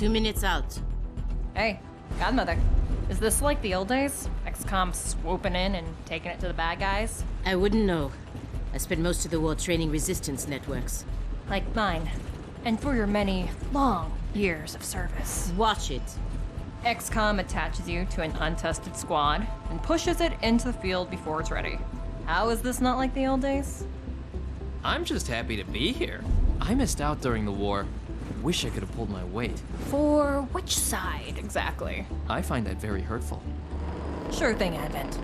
2 minutes out. Hey, Godmother. Is this like the old days? XCOM swooping in and taking it to the bad guys? I wouldn't know. I spent most of the war training resistance networks. Like mine. And for your many, long years of service. Watch it. XCOM attaches you to an untested squad and pushes it into the field before it's ready. How is this not like the old days? I'm just happy to be here. I missed out during the war. Wish I could have pulled my weight. For which side, exactly? I find that very hurtful. Sure thing, Advent.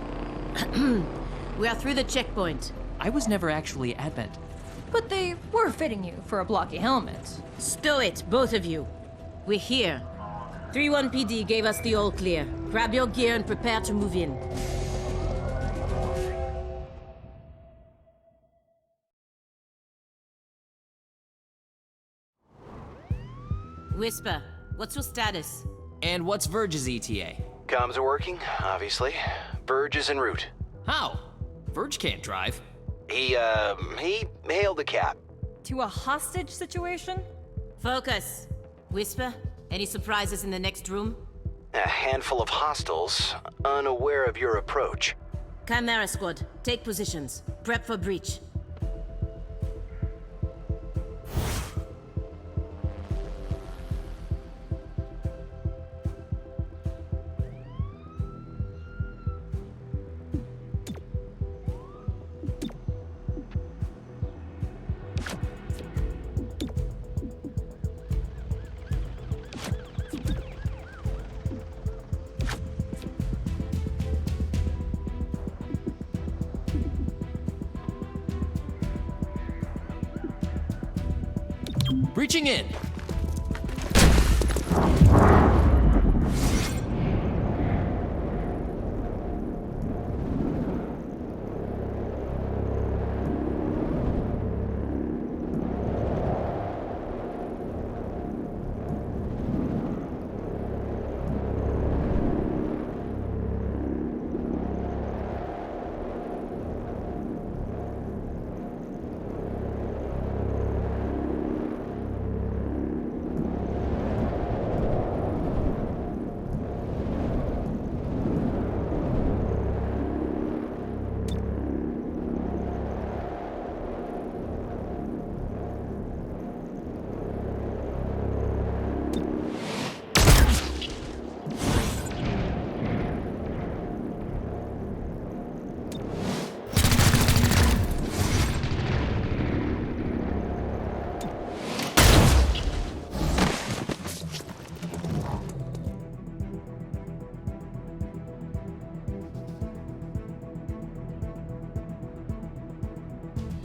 We are through the checkpoint. I was never actually Advent. But they were fitting you for a blocky helmet. Stow it, both of you. We're here. 3-1 PD gave us the all clear. Grab your gear and prepare to move in. Whisper, what's your status? And what's Verge's ETA? Comms are working, obviously. Verge is en route. How? Verge can't drive. He hailed a cab. To a hostage situation? Focus. Whisper, any surprises in the next room? A handful of hostiles, unaware of your approach. Chimera squad, take positions. Prep for breach. Breaching in!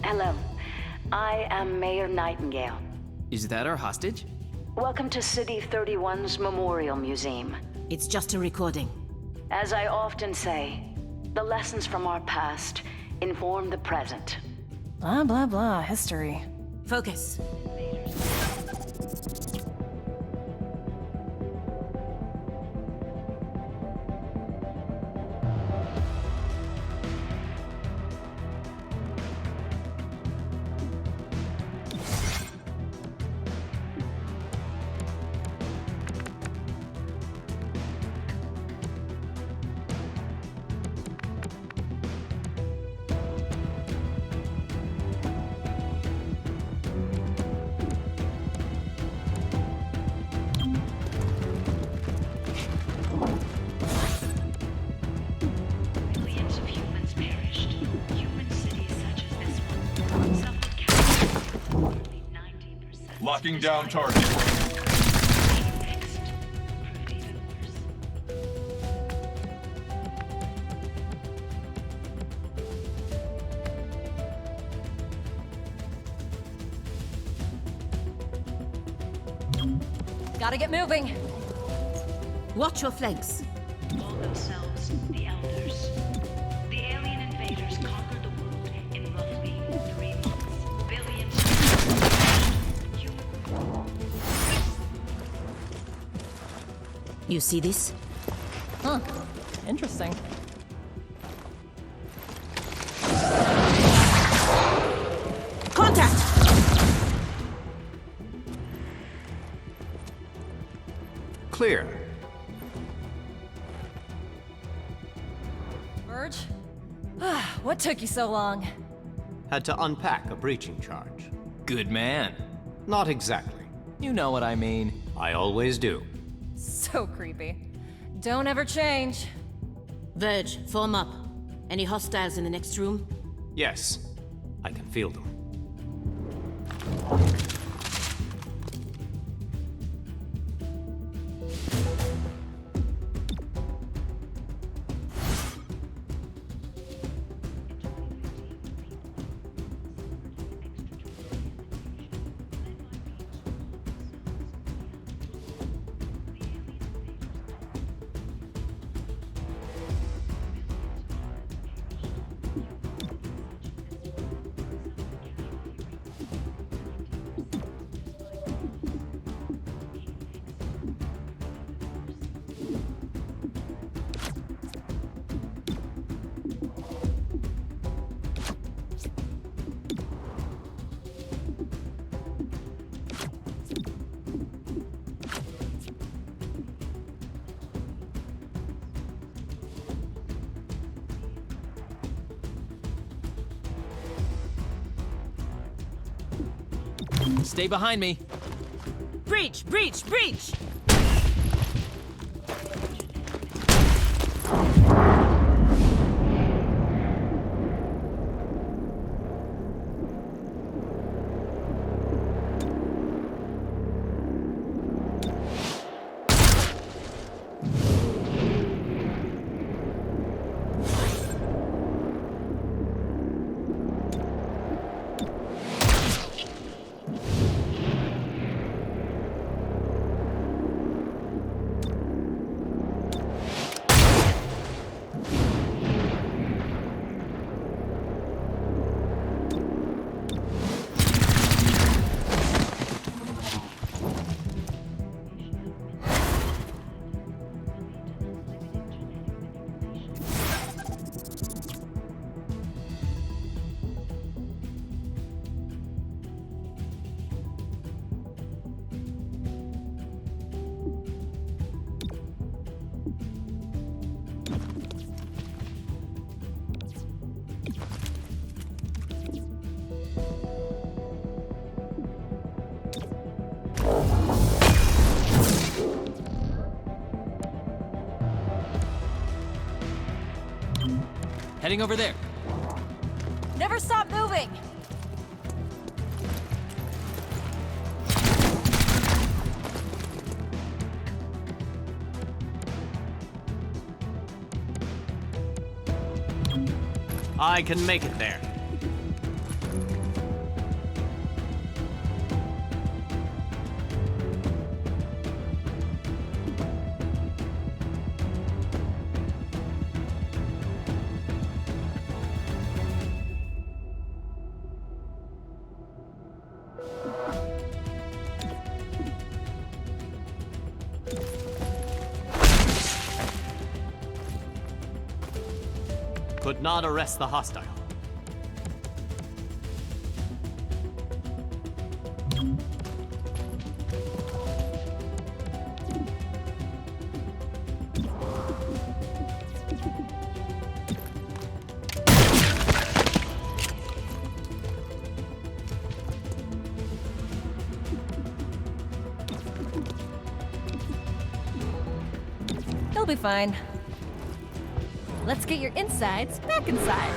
Hello, I am Mayor Nightingale. Is that our hostage? Welcome to City 31's Memorial Museum. It's just a recording. As I often say, the lessons from our past inform the present. Blah, blah, blah, history. Focus. Millions of humans perished. Human cities such as this one suffered casualties. Nearly 90%. Locking down target. Next, proved even worse. Gotta get moving. Watch your flanks. Call themselves the Elders. The alien invaders conquered the world in roughly 3 months. Billions of human. You see this? Huh. Interesting. Contact! Clear. Verge? What took you so long? Had to unpack a breaching charge. Good man. Not exactly. You know what I mean. I always do. So creepy. Don't ever change. Verge, form up. Any hostiles in the next room? Yes, I can feel them. Stay behind me. Breach! Breach! Breach! Heading over there. Never stop moving! I can make it there. Could not arrest the hostile. He'll be fine. Let's get your insides back inside.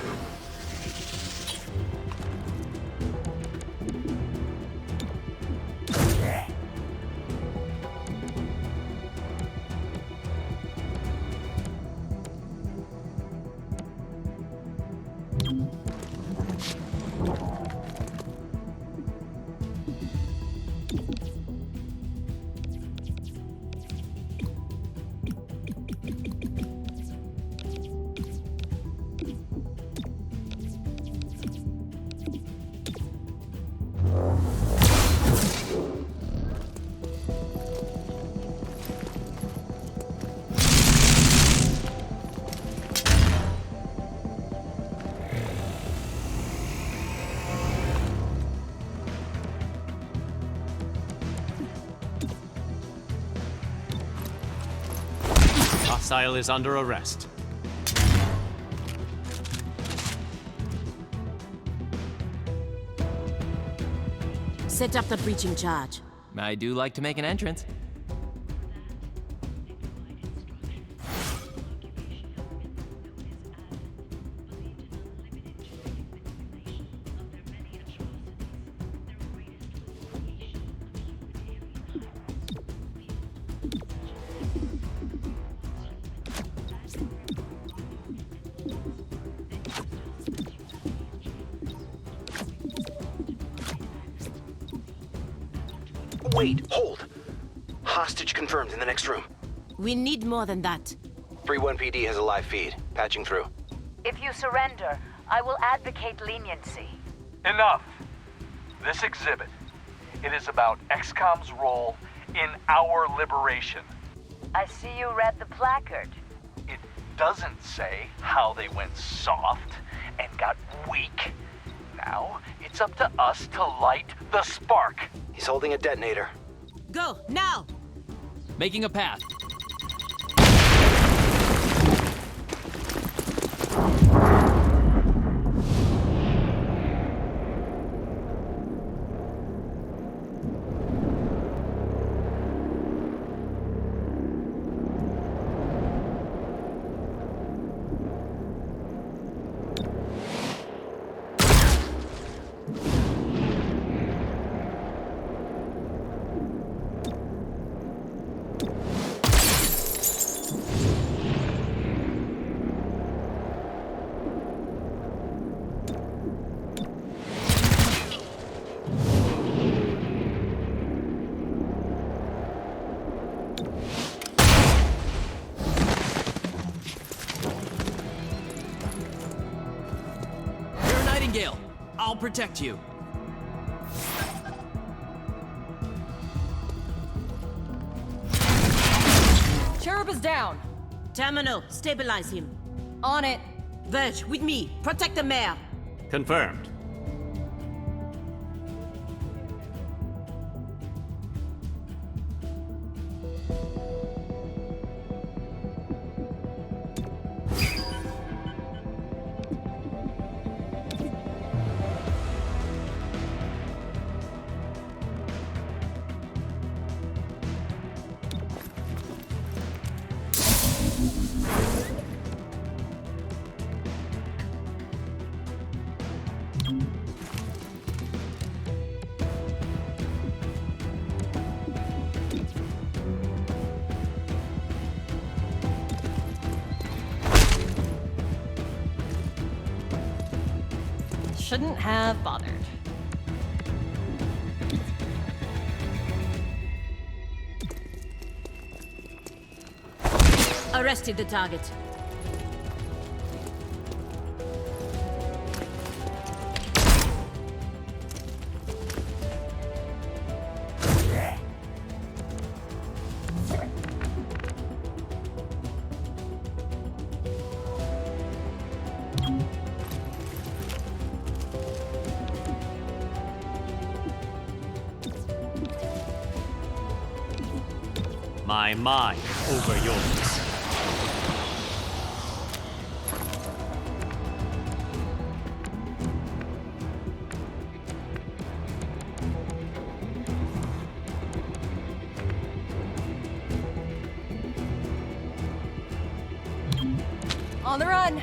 Hostile is under arrest. Set up the breaching charge. I do like to make an entrance. Wait, hold. Hostage confirmed in the next room. We need more than that. 3-1 PD has a live feed. Patching through. If you surrender, I will advocate leniency. Enough. This exhibit, it is about XCOM's role in our liberation. I see you read the placard. It doesn't say how they went soft and got weak. Now, it's up to us to light the spark. He's holding a detonator. Go, now! Making a path. Gale, I'll protect you. Cherub is down. Terminal, stabilize him. On it. Verge, with me. Protect the mayor. Confirmed. Shouldn't have bothered. Arrested the target. My mind over yours. On the run.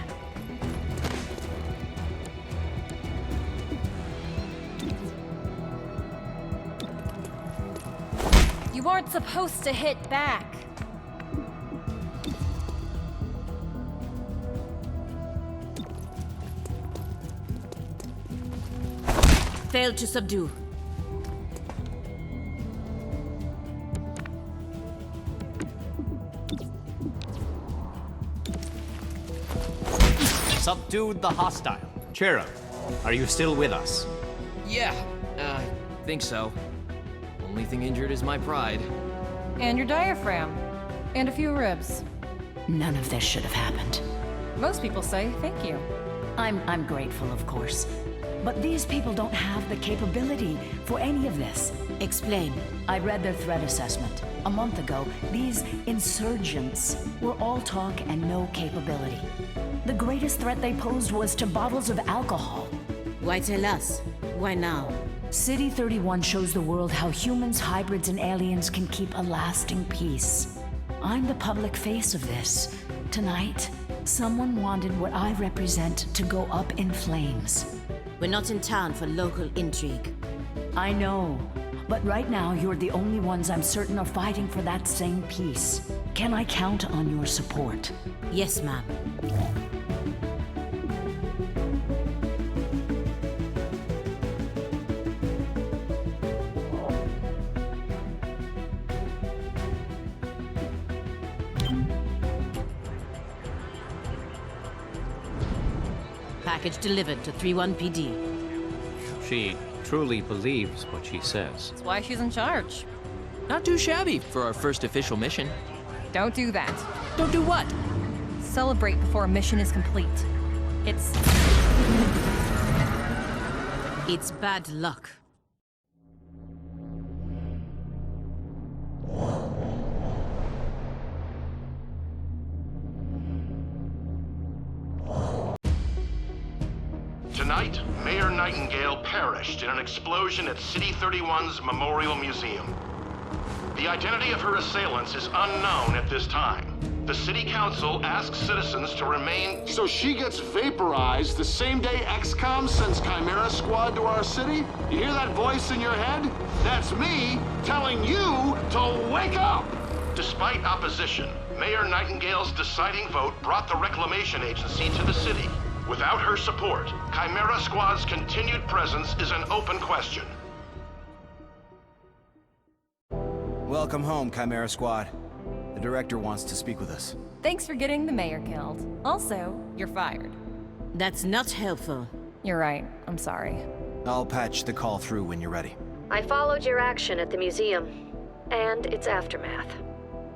You weren't supposed to hit back. Failed to subdue. Subdued the hostile. Cherub, are you still with us? Yeah, I think so. Only thing injured is my pride. And your diaphragm. And a few ribs. None of this should have happened. Most people say thank you. I'm grateful, of course. But these people don't have the capability for any of this. Explain. I read their threat assessment. A month ago, these insurgents were all talk and no capability. The greatest threat they posed was to bottles of alcohol. Why tell us? Why now? City 31 shows the world how humans, hybrids, and aliens can keep a lasting peace. I'm the public face of this. Tonight, someone wanted what I represent to go up in flames. We're not in town for local intrigue. I know, but right now you're the only ones I'm certain are fighting for that same peace. Can I count on your support? Yes, ma'am. Package delivered to 31 PD. She truly believes what she says. That's why she's in charge. Not too shabby for our first official mission. Don't do that. Don't do what? Celebrate before a mission is complete. It's bad luck. Tonight, Mayor Nightingale perished in an explosion at City 31's Memorial Museum. The identity of her assailants is unknown at this time. The City Council asks citizens to remain... So she gets vaporized the same day XCOM sends Chimera Squad to our city? You hear that voice in your head? That's me telling you to wake up! Despite opposition, Mayor Nightingale's deciding vote brought the Reclamation Agency to the city. Without her support, Chimera Squad's continued presence is an open question. Welcome home, Chimera Squad. The director wants to speak with us. thanks for getting the mayor killed. Also, you're fired. That's not helpful. You're right. I'm sorry. I'll patch the call through when you're ready. I followed your action at the museum and its aftermath.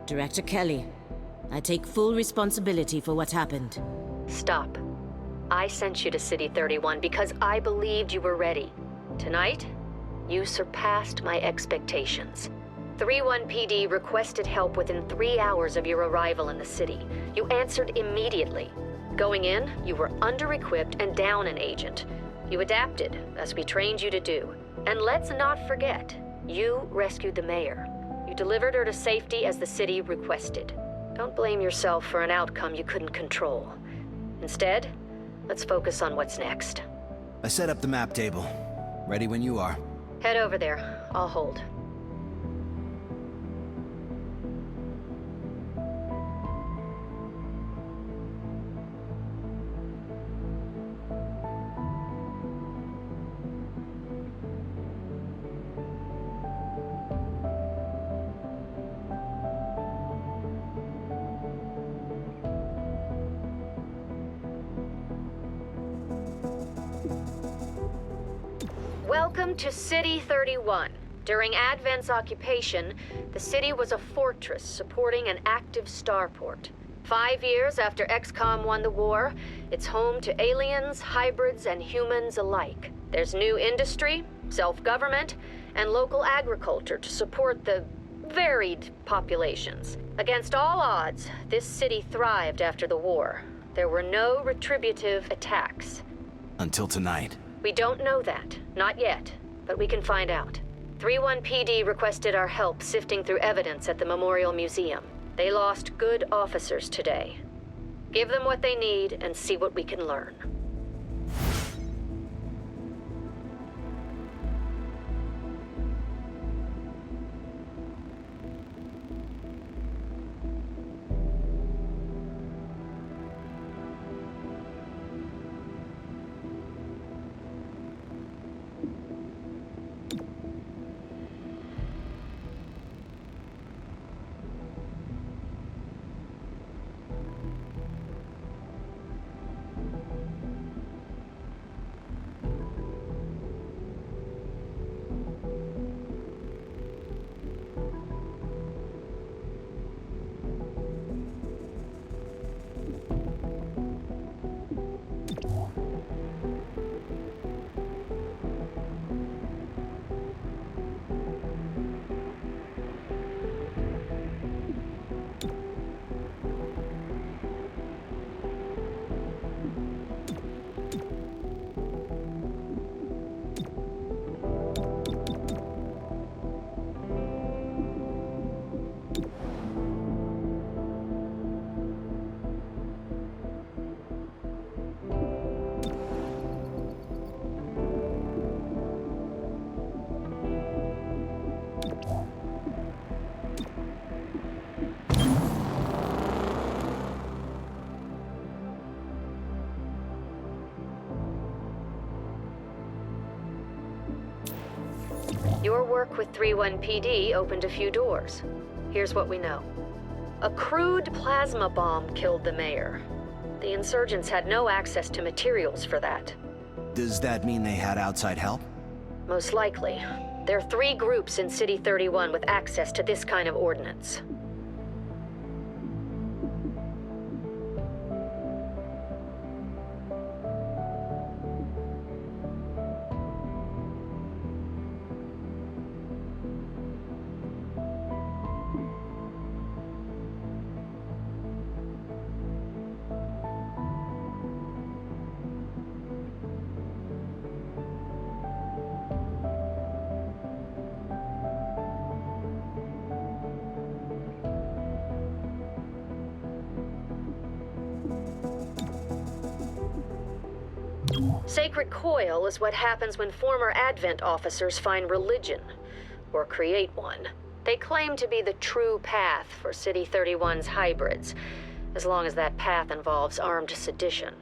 Director Kelly, I take full responsibility for what happened. Stop. I sent you to City 31 because I believed you were ready. Tonight, you surpassed my expectations. 31 PD requested help within 3 hours of your arrival in the city. You answered immediately. Going in, you were under-equipped and down an agent. You adapted, as we trained you to do. And let's not forget, you rescued the mayor. You delivered her to safety as the city requested. Don't blame yourself for an outcome you couldn't control. Instead, let's focus on what's next. I set up the map table. Ready when you are. Head over there. I'll hold. Welcome to City 31. During Advent's occupation, the city was a fortress supporting an active starport. 5 years after XCOM won the war, it's home to aliens, hybrids, and humans alike. There's new industry, self-government, and local agriculture to support the varied populations. Against all odds, this city thrived after the war. There were no retributive attacks. Until tonight. We don't know that. Not yet. But we can find out. 31 PD requested our help sifting through evidence at the Memorial Museum. They lost good officers today. Give them what they need and see what we can learn. Your work with 3-1 PD opened a few doors. Here's what we know. A crude plasma bomb killed the mayor. The insurgents had no access to materials for that. Does that mean they had outside help? Most likely. There are 3 groups in City 31 with access to this kind of ordnance. Sacred coil is what happens when former Advent officers find religion, or create one. They claim to be the true path for City 31's hybrids, as long as that path involves armed sedition.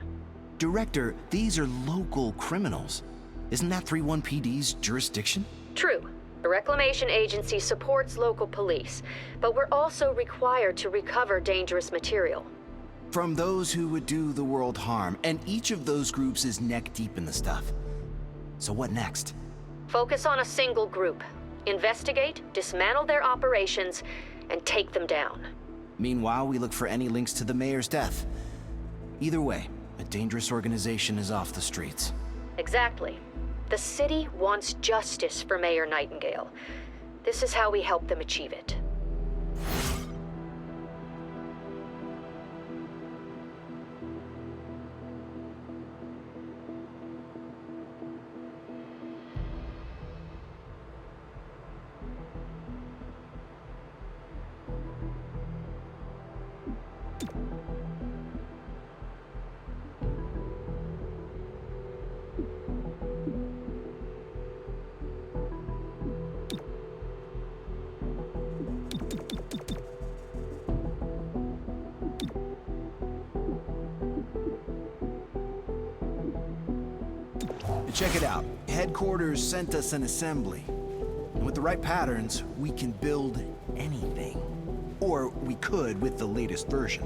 Director, these are local criminals. Isn't that 3-1 PD's jurisdiction? True. The Reclamation Agency supports local police, but we're also required to recover dangerous material. From those who would do the world harm, and each of those groups is neck deep in the stuff. So what next? Focus on a single group. Investigate, dismantle their operations, and take them down. Meanwhile, we look for any links to the mayor's death. Either way, a dangerous organization is off the streets. Exactly. The city wants justice for Mayor Nightingale. This is how we help them achieve it. Check it out. Headquarters sent us an assembly. And with the right patterns, we can build anything. Or we could with the latest version.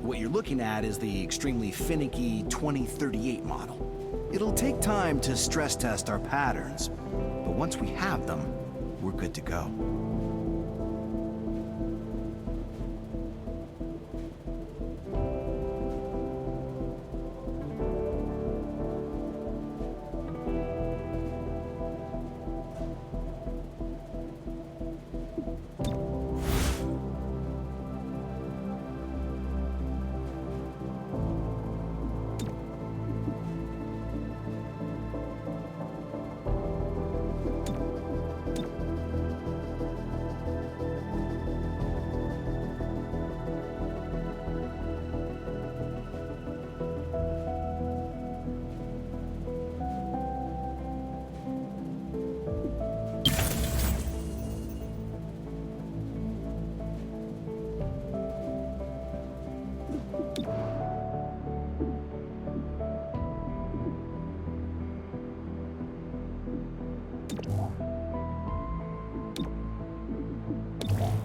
What you're looking at is the extremely finicky 2038 model. It'll take time to stress test our patterns, but once we have them, we're good to go.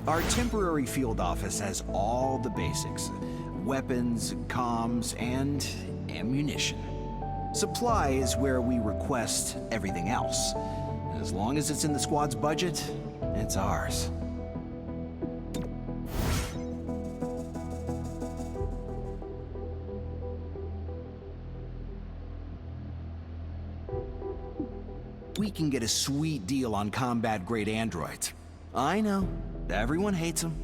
Our temporary field office has all the basics. Weapons, comms, and ammunition. Supply is where we request everything else. As long as it's in the squad's budget, it's ours. We can get a sweet deal on combat-grade androids. I know. Everyone hates them.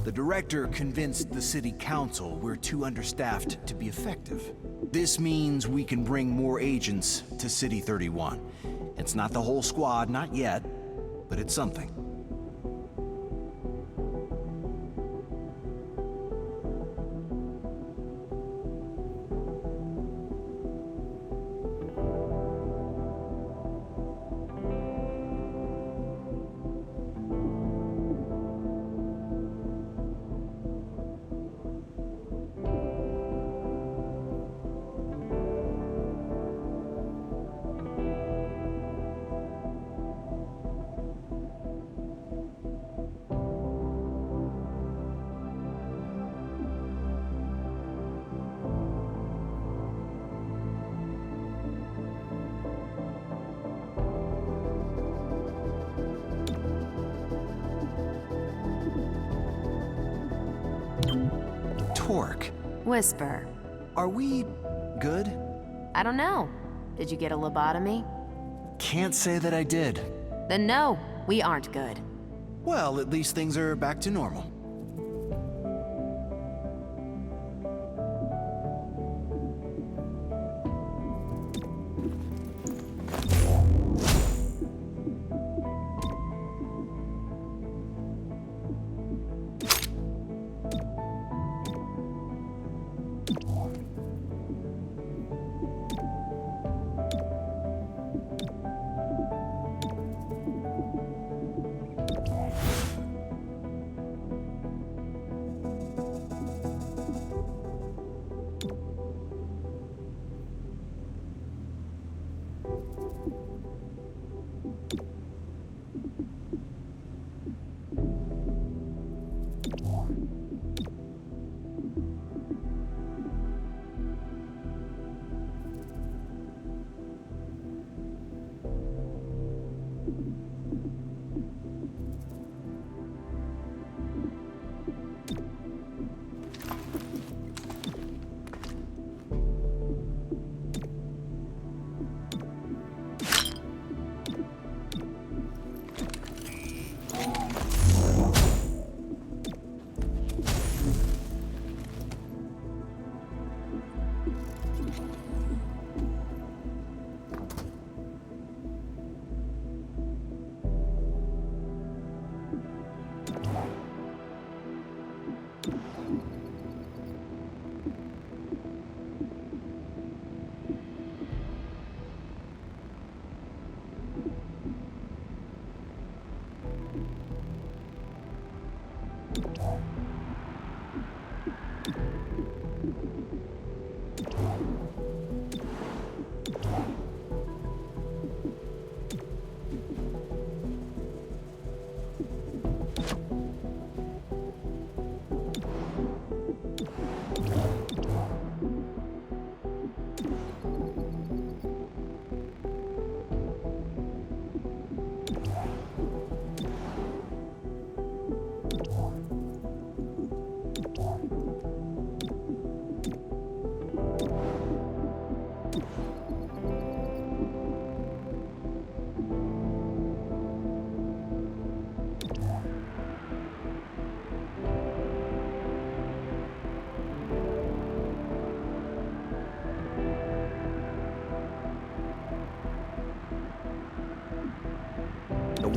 The director convinced the city council we're too understaffed to be effective. This means we can bring more agents to City 31. It's not the whole squad, not yet, but it's something. Whisper. Are we good? I don't know. Did you get a lobotomy? Can't say that I did. Then no, we aren't good. Well, at least things are back to normal.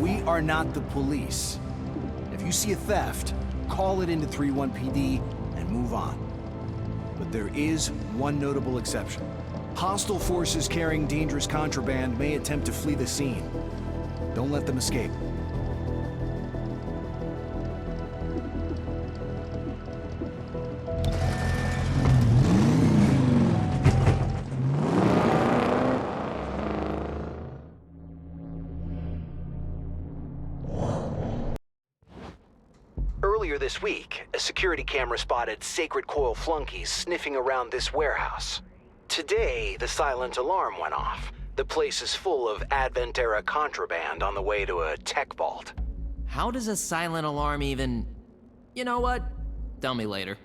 We are not the police. If you see a theft, call it into 31 PD and move on. But there is one notable exception. Hostile forces carrying dangerous contraband may attempt to flee the scene. Don't let them escape. Earlier this week, a security camera spotted Sacred Coil flunkies sniffing around this warehouse. Today, the silent alarm went off. The place is full of Advent-era contraband on the way to a tech vault. How does a silent alarm even... You know what? Tell me later.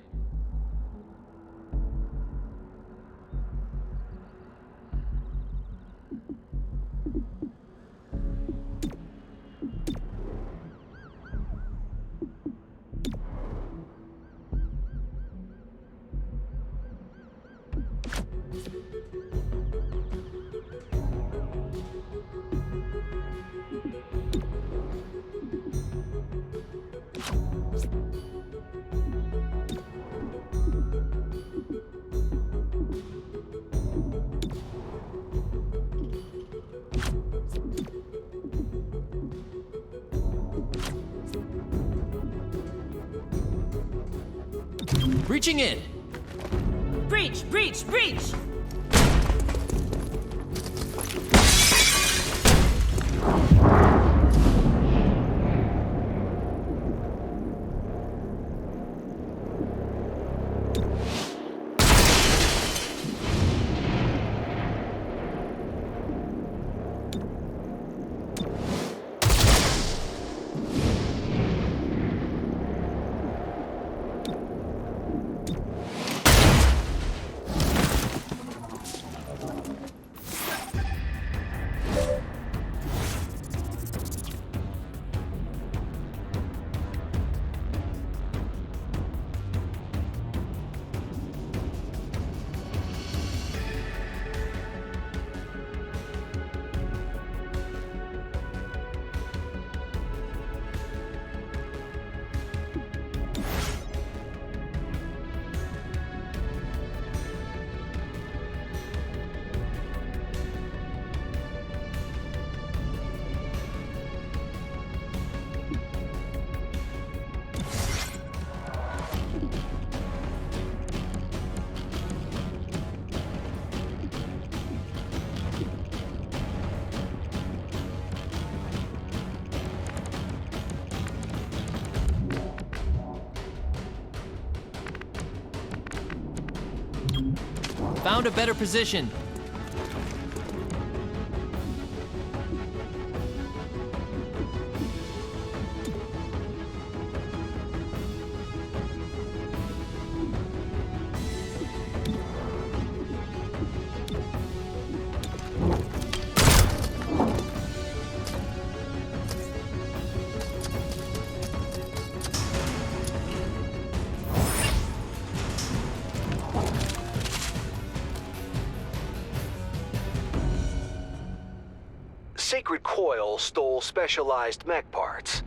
Reaching in! Breach! Breach! Breach! Found a better position. Sacred Coil stole specialized mech parts.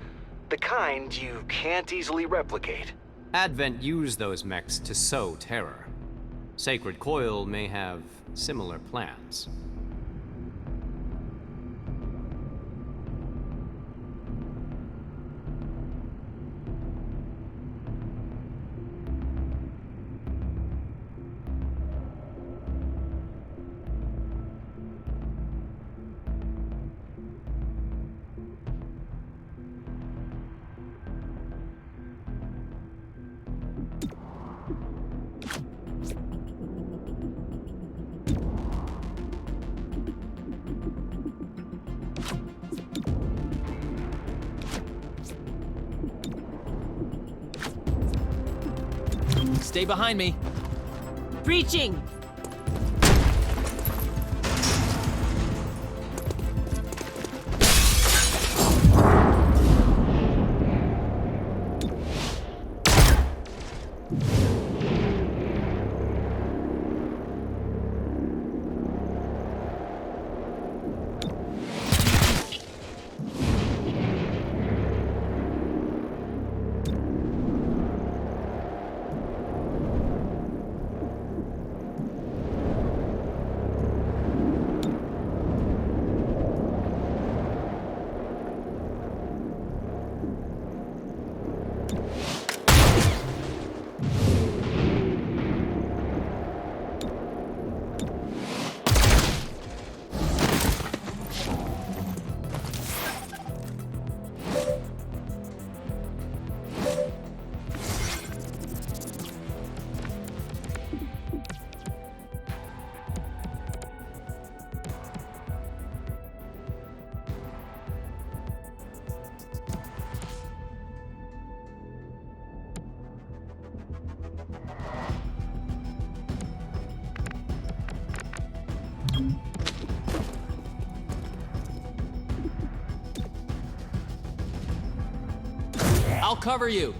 The kind you can't easily replicate. Advent used those mechs to sow terror. Sacred Coil may have similar plans. Stay behind me. Breaching! I'll cover you.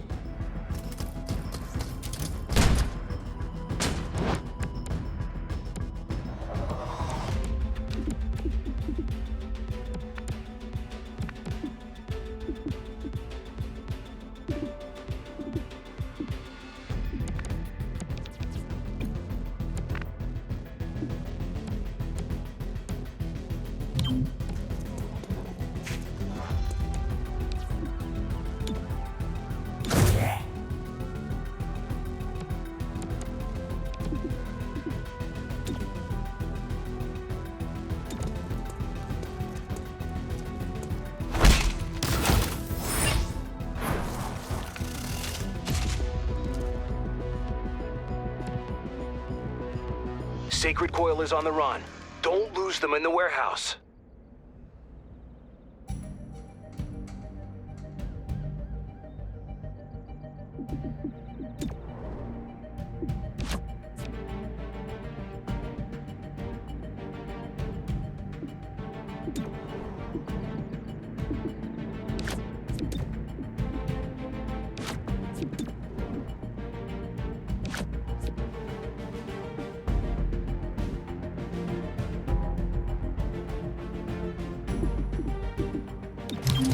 Sacred Coil is on the run. Don't lose them in the warehouse.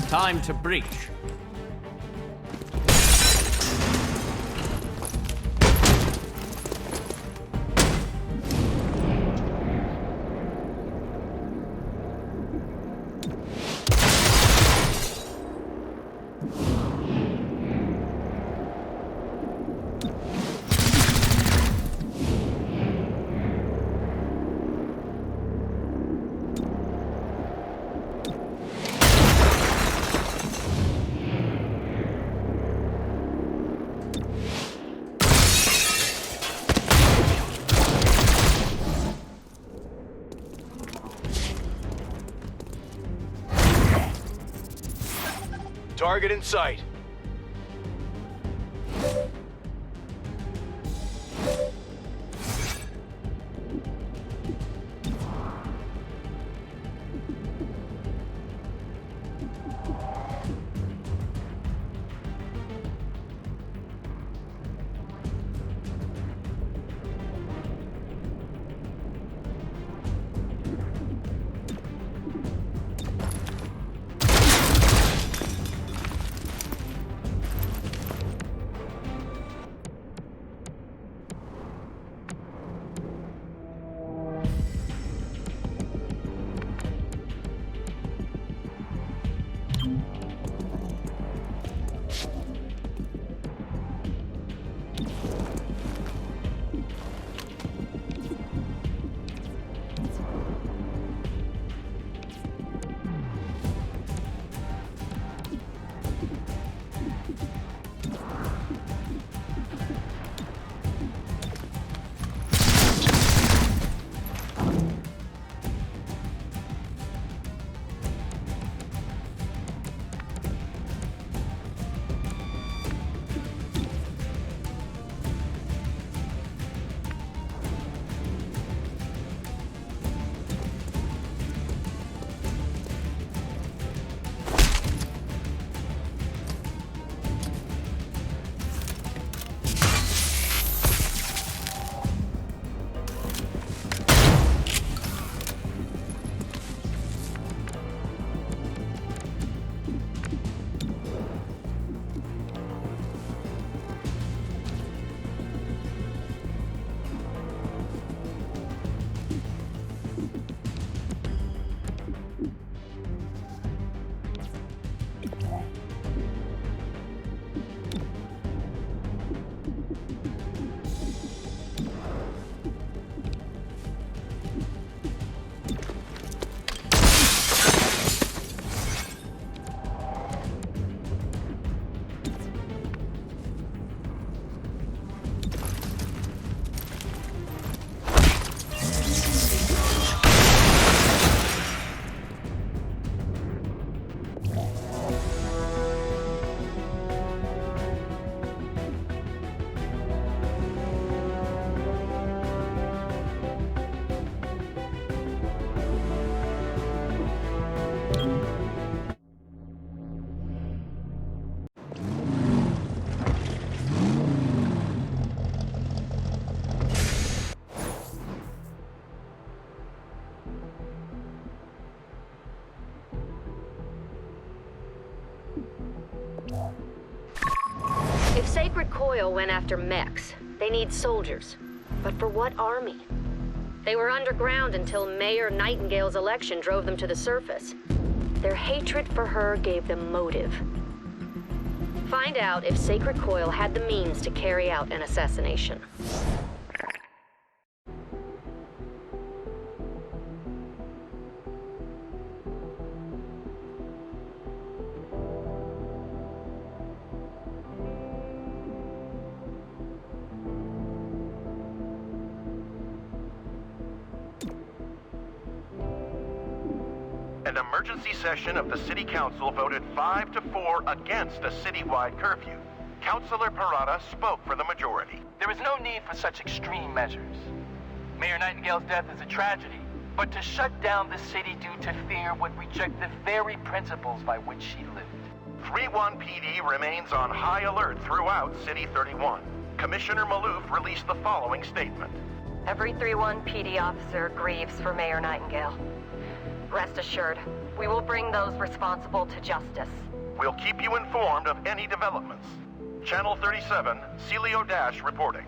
Time to breach. Target in sight. If Sacred Coil went after mechs, they need soldiers. But for what army? They were underground until Mayor Nightingale's election drove them to the surface. Their hatred for her gave them motive. Find out if Sacred Coil had the means to carry out an assassination. emergency session of the City Council voted 5-4 against a citywide curfew. Councilor Parada spoke for the majority. There is no need for such extreme measures. Mayor Nightingale's death is a tragedy, but to shut down the city due to fear would reject the very principles by which she lived. 3-1 PD remains on high alert throughout City 31. Commissioner Maloof released the following statement. Every 3-1 PD officer grieves for Mayor Nightingale. Rest assured, we will bring those responsible to justice. We'll keep you informed of any developments. Channel 37, Celio Dash reporting.